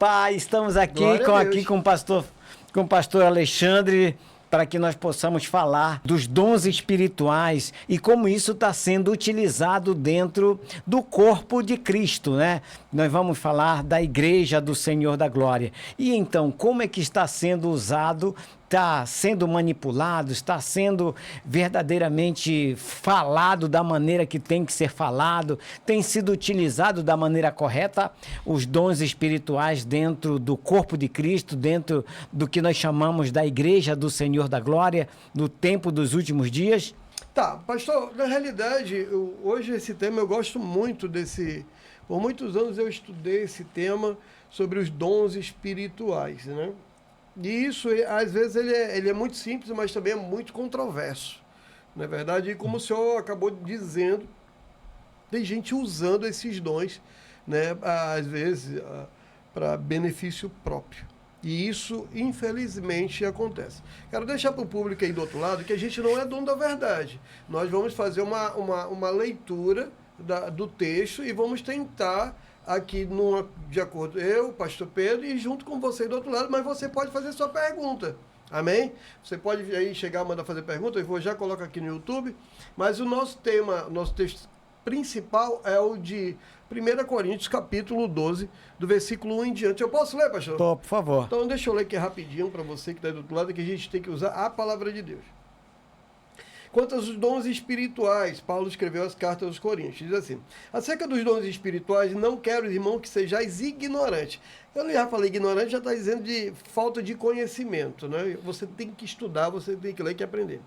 Pai, estamos aqui Glória a Deus. com o pastor Alexandre, para que nós possamos falar dos dons espirituais e como isso está sendo utilizado dentro do corpo de Cristo, né? Nós vamos falar da Igreja do Senhor da Glória. E então, como é que está sendo usado, está sendo manipulado, está sendo verdadeiramente falado da maneira que tem que ser falado, tem sido utilizado da maneira correta os dons espirituais dentro do corpo de Cristo, dentro do que nós chamamos da Igreja do Senhor da Glória, no tempo dos últimos dias? Tá, pastor, na realidade, hoje esse tema eu gosto muito desse... Por muitos anos eu estudei esse tema sobre os dons espirituais, né? E isso, às vezes, ele é muito simples, mas também é muito controverso, não é verdade? E como o senhor acabou dizendo, tem gente usando esses dons, né, às vezes, para benefício próprio. E isso, infelizmente, acontece. Quero deixar para o público aí do outro lado que a gente não é dono da verdade. Nós vamos fazer uma leitura do texto e vamos tentar aqui de acordo eu, pastor Pedro, e junto com você do outro lado, mas você pode fazer sua pergunta. Amém? Você pode aí chegar, mandar fazer pergunta, eu vou já colocar aqui no YouTube, mas o nosso tema, nosso texto principal é o de 1 Coríntios, capítulo 12, do versículo 1 em diante. Eu posso ler, pastor? Por favor. Então deixa eu ler aqui rapidinho para você que está do outro lado, que a gente tem que usar a palavra de Deus. Quanto aos dons espirituais, Paulo escreveu as cartas aos Coríntios, diz assim: acerca dos dons espirituais, não quero, irmão, que sejais ignorantes. Eu já falei ignorante, já está dizendo de falta de conhecimento, né? Você tem que estudar, você tem que ler e aprender.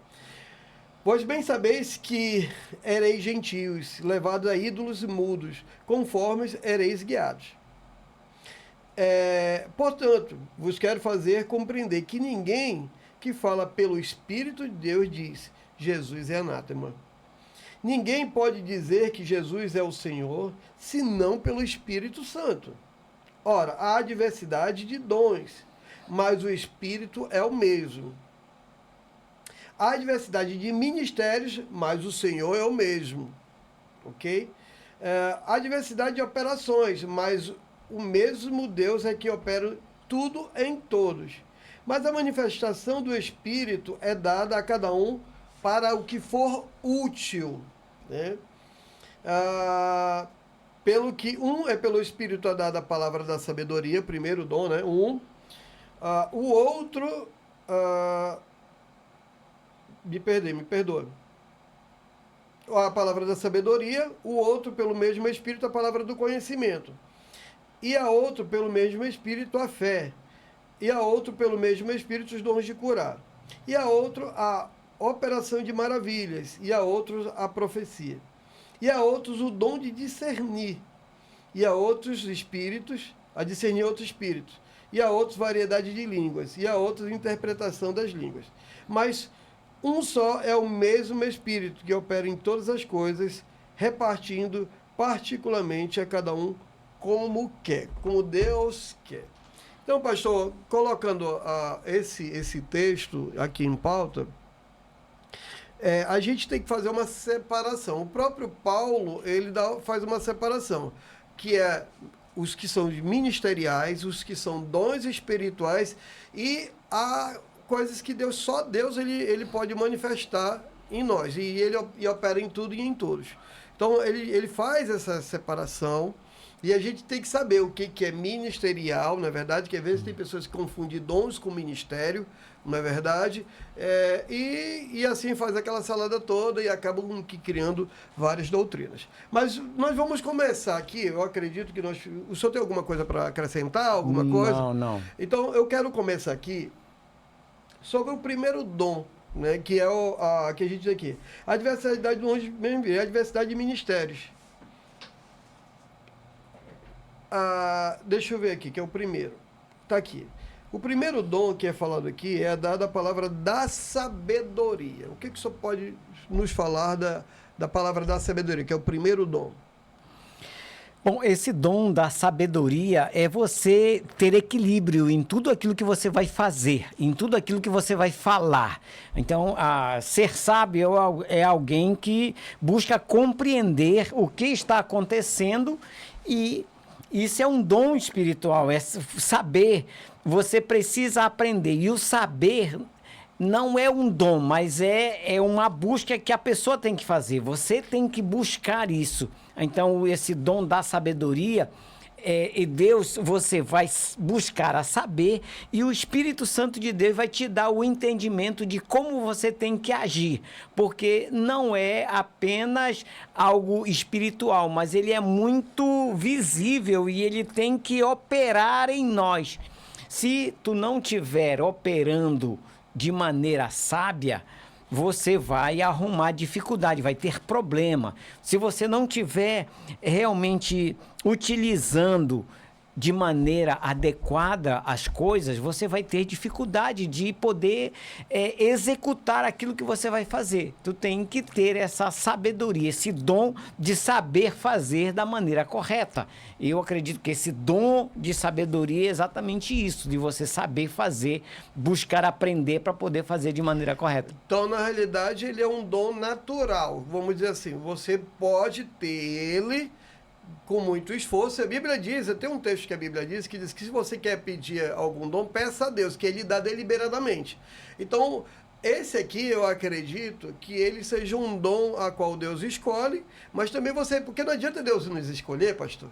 Pois bem sabeis que ereis gentios, levados a ídolos mudos, conforme ereis guiados. Portanto, vos quero fazer compreender que ninguém que fala pelo Espírito de Deus diz: Jesus é anátema. Ninguém pode dizer que Jesus é o Senhor, senão pelo Espírito Santo. Ora, há diversidade de dons, mas o Espírito é o mesmo. Há diversidade de ministérios, mas o Senhor é o mesmo. Ok? Há diversidade de operações, mas o mesmo Deus é que opera tudo em todos. Mas a manifestação do Espírito é dada a cada um para o que for útil, né? Pelo que pelo Espírito é dada a palavra da sabedoria, primeiro dom, né? O outro, me perdoa. A palavra da sabedoria, o outro pelo mesmo Espírito a palavra do conhecimento. E a outro pelo mesmo Espírito a fé. E a outro pelo mesmo Espírito os dons de curar. E a outro a operação de maravilhas, e a outros a profecia, e a outros o dom de discernir, e a outros espíritos, a discernir outros espíritos, e a outros variedade de línguas, e a outros interpretação das línguas. Mas um só é o mesmo Espírito que opera em todas as coisas, repartindo particularmente a cada um como quer, como Deus quer. Então, pastor, colocando esse texto aqui em pauta, a gente tem que fazer uma separação. O próprio Paulo, ele faz uma separação, que é os que são ministeriais, os que são dons espirituais, e há coisas que só Deus ele pode manifestar em nós, e ele opera em tudo e em todos. Então, ele faz essa separação, e a gente tem que saber o que é ministerial, não é verdade? Que às vezes tem pessoas que confundem dons com ministério, não é verdade? E assim faz aquela salada toda e acabam criando várias doutrinas. Mas nós vamos começar aqui, eu acredito que o senhor tem alguma coisa para acrescentar? Alguma coisa? Não. Então, eu quero começar aqui sobre o primeiro dom, né? Que é que a gente diz aqui. A diversidade de dons, a diversidade de ministérios. Deixa eu ver aqui, que é o primeiro. Está aqui. O primeiro dom que é falado aqui é dada a palavra da sabedoria. O que o senhor pode nos falar da palavra da sabedoria, que é o primeiro dom? Bom, esse dom da sabedoria é você ter equilíbrio em tudo aquilo que você vai fazer, em tudo aquilo que você vai falar. Então, ser sábio é alguém que busca compreender o que está acontecendo e Isso é um dom espiritual, é saber. Você precisa aprender. E o saber não é um dom, mas é uma busca que a pessoa tem que fazer. Você tem que buscar isso. Então, esse dom da sabedoria, e Deus, você vai buscar a saber, e o Espírito Santo de Deus vai te dar o entendimento de como você tem que agir, porque não é apenas algo espiritual, mas ele é muito visível e ele tem que operar em nós. Se tu não estiver operando de maneira sábia, você vai arrumar dificuldade, vai ter problema. Se você não estiver realmente utilizando de maneira adequada as coisas, você vai ter dificuldade de poder executar aquilo que você vai fazer. Tu tem que ter essa sabedoria, esse dom de saber fazer da maneira correta. Eu acredito que esse dom de sabedoria é exatamente isso, de você saber fazer, buscar aprender para poder fazer de maneira correta. Então, na realidade, ele é um dom natural. Vamos dizer assim, você pode ter ele com muito esforço. A Bíblia diz, tem um texto que a Bíblia diz que se você quer pedir algum dom, peça a Deus, que ele dá deliberadamente. Então, esse aqui eu acredito que ele seja um dom a qual Deus escolhe, mas também você, porque não adianta Deus nos escolher, pastor.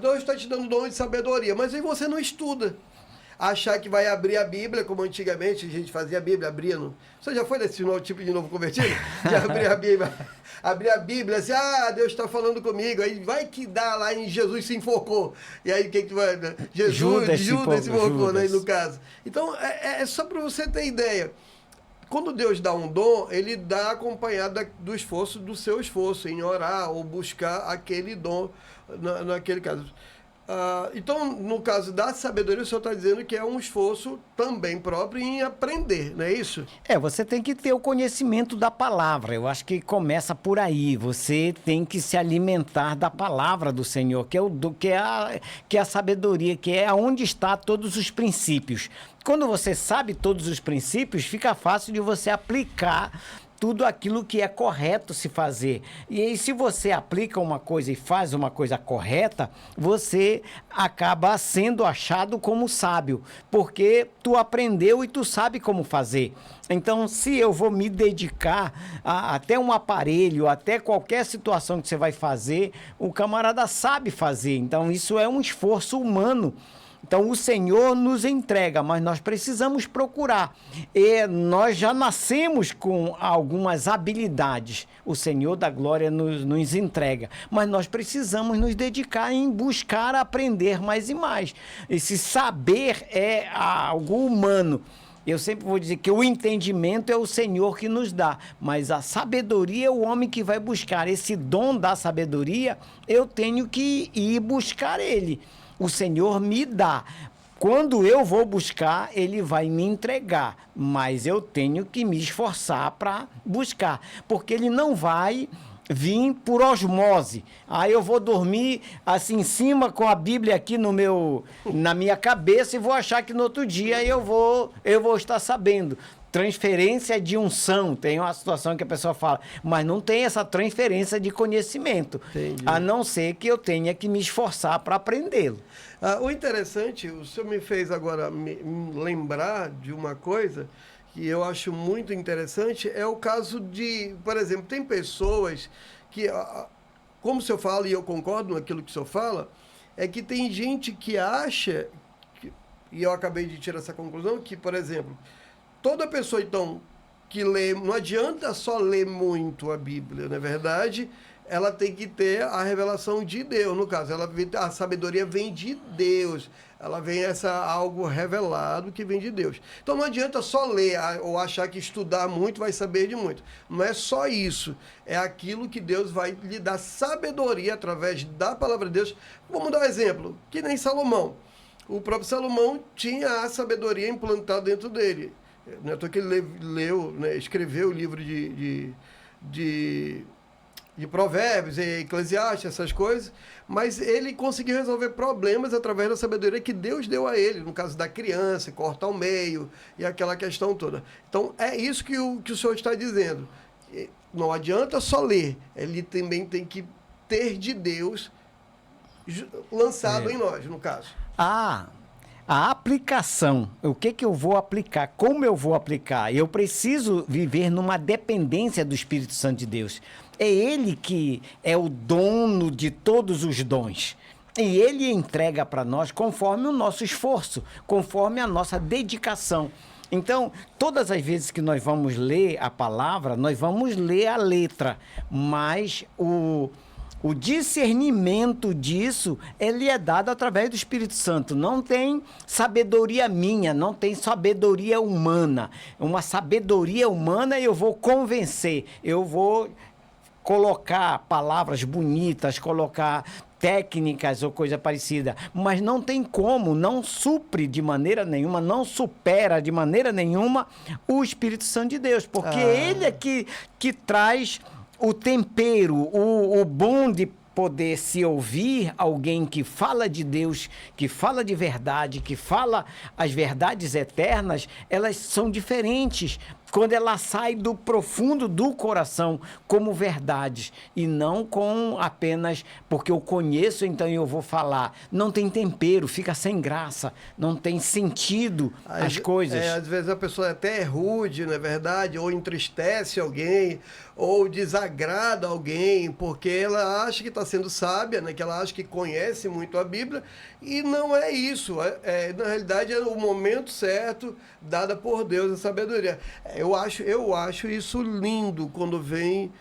Deus está te dando dom de sabedoria, mas aí você não estuda. Achar que vai abrir a Bíblia, como antigamente a gente fazia a Bíblia, abrindo. Você já foi desse novo tipo de novo convertido? De abrir a Bíblia. Abrir a Bíblia, assim, Deus está falando comigo. Aí vai que dá lá em Jesus se enforcou. E aí o que vai... Judas se enforcou, né, no caso. Então, é só para você ter ideia. Quando Deus dá um dom, ele dá acompanhado do esforço, do seu esforço, em orar ou buscar aquele dom naquele caso. Então, no caso da sabedoria, o senhor está dizendo que é um esforço também próprio em aprender, não é isso? Você tem que ter o conhecimento da palavra. Eu acho que começa por aí. Você tem que se alimentar da palavra do Senhor, que é a sabedoria, que é onde está todos os princípios. Quando você sabe todos os princípios, fica fácil de você aplicar tudo aquilo que é correto se fazer. E aí, se você aplica uma coisa e faz uma coisa correta, você acaba sendo achado como sábio, porque tu aprendeu e tu sabe como fazer. Então, se eu vou me dedicar até um aparelho, até qualquer situação que você vai fazer, o camarada sabe fazer. Então, isso é um esforço humano. Então, o Senhor nos entrega, mas nós precisamos procurar. E nós já nascemos com algumas habilidades. O Senhor da glória nos entrega. Mas nós precisamos nos dedicar em buscar aprender mais e mais. Esse saber é algo humano. Eu sempre vou dizer que o entendimento é o Senhor que nos dá, mas a sabedoria é o homem que vai buscar. Esse dom da sabedoria, eu tenho que ir buscar ele. O Senhor me dá. Quando eu vou buscar, ele vai me entregar. Mas eu tenho que me esforçar para buscar. Porque ele não vai vir por osmose. Aí eu vou dormir assim em cima com a Bíblia aqui na minha cabeça e vou achar que no outro dia eu vou estar sabendo. Transferência de unção, tem uma situação que a pessoa fala, mas não tem essa transferência de conhecimento. Entendi. A não ser que eu tenha que me esforçar para aprendê-lo. O interessante, o senhor me fez agora me lembrar de uma coisa que eu acho muito interessante, é o caso de, por exemplo, tem pessoas que, como o senhor fala, e eu concordo naquilo que o senhor fala, é que tem gente que acha, e eu acabei de tirar essa conclusão, que, por exemplo, toda pessoa, então, que lê, não adianta só ler muito a Bíblia, não é verdade? Ela tem que ter a revelação de Deus, no caso, a sabedoria vem de Deus, ela vem algo revelado que vem de Deus. Então não adianta só ler ou achar que estudar muito vai saber de muito. Não é só isso, é aquilo que Deus vai lhe dar sabedoria através da palavra de Deus. Vamos dar um exemplo, que nem Salomão. O próprio Salomão tinha a sabedoria implantada dentro dele. Não é à toa que ele escreveu o livro de Provérbios, Eclesiastes, essas coisas, mas ele conseguiu resolver problemas através da sabedoria que Deus deu a ele, no caso da criança, corta ao meio e aquela questão toda. Então, é isso que o senhor está dizendo. Não adianta só ler, ele também tem que ter de Deus lançado em nós, no caso. A aplicação, o que eu vou aplicar, como eu vou aplicar? Eu preciso viver numa dependência do Espírito Santo de Deus. É Ele que é o dono de todos os dons. E Ele entrega para nós conforme o nosso esforço, conforme a nossa dedicação. Então, todas as vezes que nós vamos ler a palavra, nós vamos ler a letra, mas o discernimento disso, ele é dado através do Espírito Santo. Não tem sabedoria minha, não tem sabedoria humana. Uma sabedoria humana eu vou convencer, eu vou colocar palavras bonitas, colocar técnicas ou coisa parecida, mas não tem como, não supre de maneira nenhuma, não supera de maneira nenhuma o Espírito Santo de Deus, porque ele é que traz o tempero, o bom de poder se ouvir alguém que fala de Deus, que fala de verdade, que fala as verdades eternas, elas são diferentes quando ela sai do profundo do coração como verdades e não com apenas porque eu conheço, então eu vou falar. Não tem tempero, fica sem graça, não tem sentido as coisas. Às vezes a pessoa até é rude, não é verdade? Ou entristece alguém, ou desagrada alguém, porque ela acha que está sendo sábia, né? Que ela acha que conhece muito a Bíblia, e não é isso. Na realidade, é o momento certo, dada por Deus a sabedoria. Eu acho isso lindo quando vem...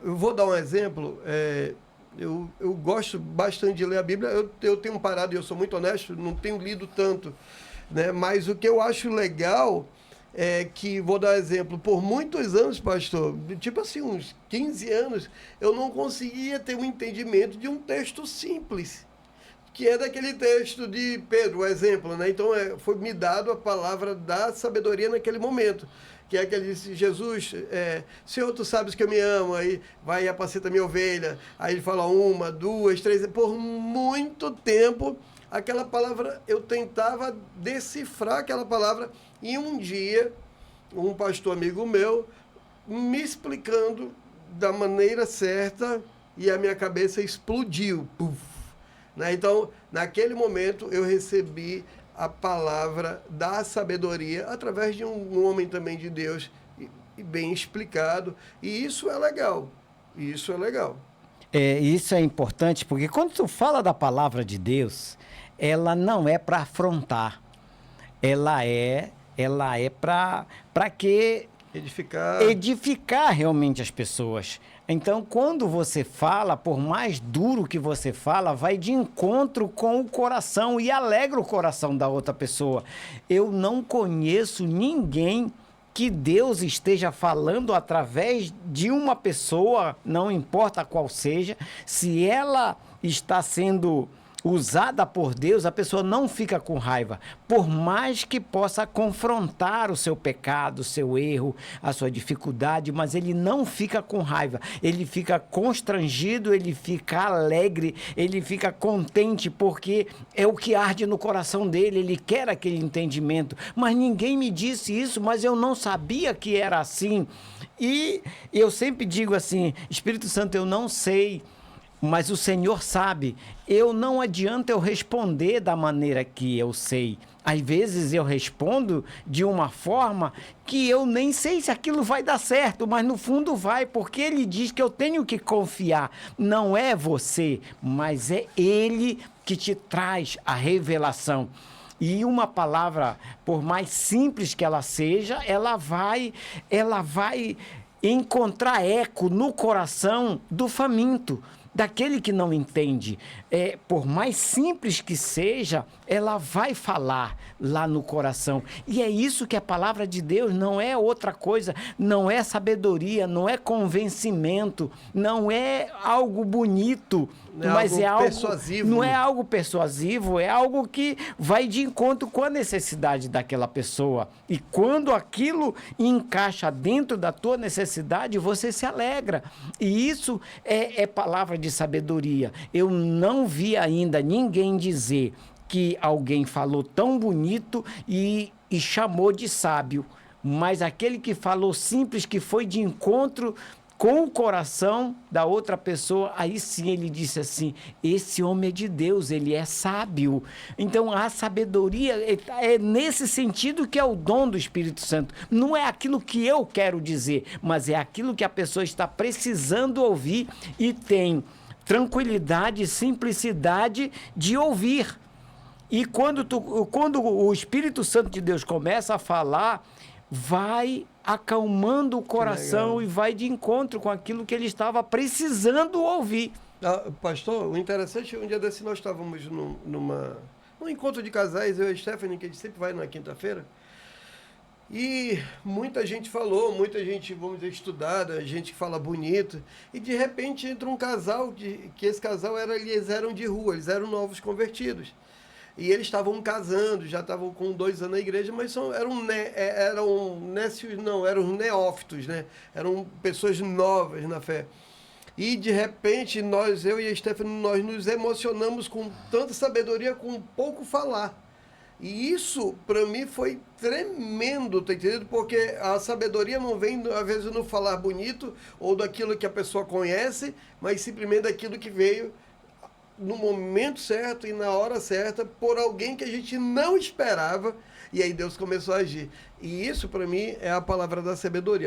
eu vou dar um exemplo. Eu gosto bastante de ler a Bíblia. Eu tenho parado, e eu sou muito honesto, não tenho lido tanto, né? Mas o que eu acho legal é que, vou dar um exemplo, por muitos anos, pastor, tipo assim, uns 15 anos, eu não conseguia ter um entendimento de um texto simples, que é daquele texto de Pedro, o exemplo, né? Então, foi me dado a palavra da sabedoria naquele momento, que é aquele disse, Jesus, Senhor, tu sabes que eu me amo, aí vai e apacenta minha ovelha, aí ele fala 1, 2, 3, por muito tempo, aquela palavra, eu tentava decifrar aquela palavra, e um dia, um pastor amigo meu, me explicando da maneira certa, e a minha cabeça explodiu, puf, né? Então, naquele momento, eu recebi a palavra da sabedoria através de um homem também de Deus e bem explicado. E isso é legal. Isso é legal. Isso é importante porque quando tu fala da palavra de Deus, ela não é para afrontar. Ela é para que edificar realmente as pessoas. Então, quando você fala, por mais duro que você fala, vai de encontro com o coração e alegra o coração da outra pessoa. Eu não conheço ninguém que Deus esteja falando através de uma pessoa, não importa qual seja, se ela está sendo usada por Deus, a pessoa não fica com raiva, por mais que possa confrontar o seu pecado, o seu erro, a sua dificuldade, mas ele não fica com raiva, ele fica constrangido, ele fica alegre, ele fica contente, porque é o que arde no coração dele, ele quer aquele entendimento, mas ninguém me disse isso, mas eu não sabia que era assim. E eu sempre digo assim, Espírito Santo, eu não sei, mas o Senhor sabe. Não adianta eu responder da maneira que eu sei. Às vezes eu respondo de uma forma que eu nem sei se aquilo vai dar certo, mas no fundo vai, porque Ele diz que eu tenho que confiar. Não é você, mas é Ele que te traz a revelação. E uma palavra, por mais simples que ela seja, ela vai encontrar eco no coração do faminto, daquele que não entende. Por mais simples que seja, ela vai falar lá no coração. E é isso que a palavra de Deus não é outra coisa, não é sabedoria, não é convencimento, não é algo bonito, mas é algo persuasivo. Não é algo persuasivo, é algo que vai de encontro com a necessidade daquela pessoa. E quando aquilo encaixa dentro da tua necessidade, você se alegra. E isso é palavra de sabedoria. Eu não vi ainda ninguém dizer que alguém falou tão bonito e chamou de sábio, mas aquele que falou simples, que foi de encontro com o coração da outra pessoa, aí sim ele disse assim, esse homem é de Deus, ele é sábio. Então a sabedoria é nesse sentido que é o dom do Espírito Santo. Não é aquilo que eu quero dizer, mas é aquilo que a pessoa está precisando ouvir e tem tranquilidade e simplicidade de ouvir. E quando o Espírito Santo de Deus começa a falar, vai acalmando o coração e vai de encontro com aquilo que ele estava precisando ouvir. Pastor, o interessante, um dia desse nós estávamos num encontro de casais, eu e a Stephanie, que a gente sempre vai na quinta-feira, e muita gente falou, muita gente, vamos dizer, estudada, gente que fala bonito, e de repente entra um casal, que esse casal eles eram de rua, eles eram novos convertidos. E eles estavam casando, já estavam com 2 anos na igreja, mas eram neófitos, né? Eram pessoas novas na fé. E, de repente, eu e a Stephanie, nós nos emocionamos com tanta sabedoria, com pouco falar. E isso, para mim, foi tremendo, tá entendendo? Porque a sabedoria não vem, às vezes, no falar bonito ou daquilo que a pessoa conhece, mas simplesmente daquilo que veio no momento certo e na hora certa, por alguém que a gente não esperava, e aí Deus começou a agir. E isso, para mim, é a palavra da sabedoria.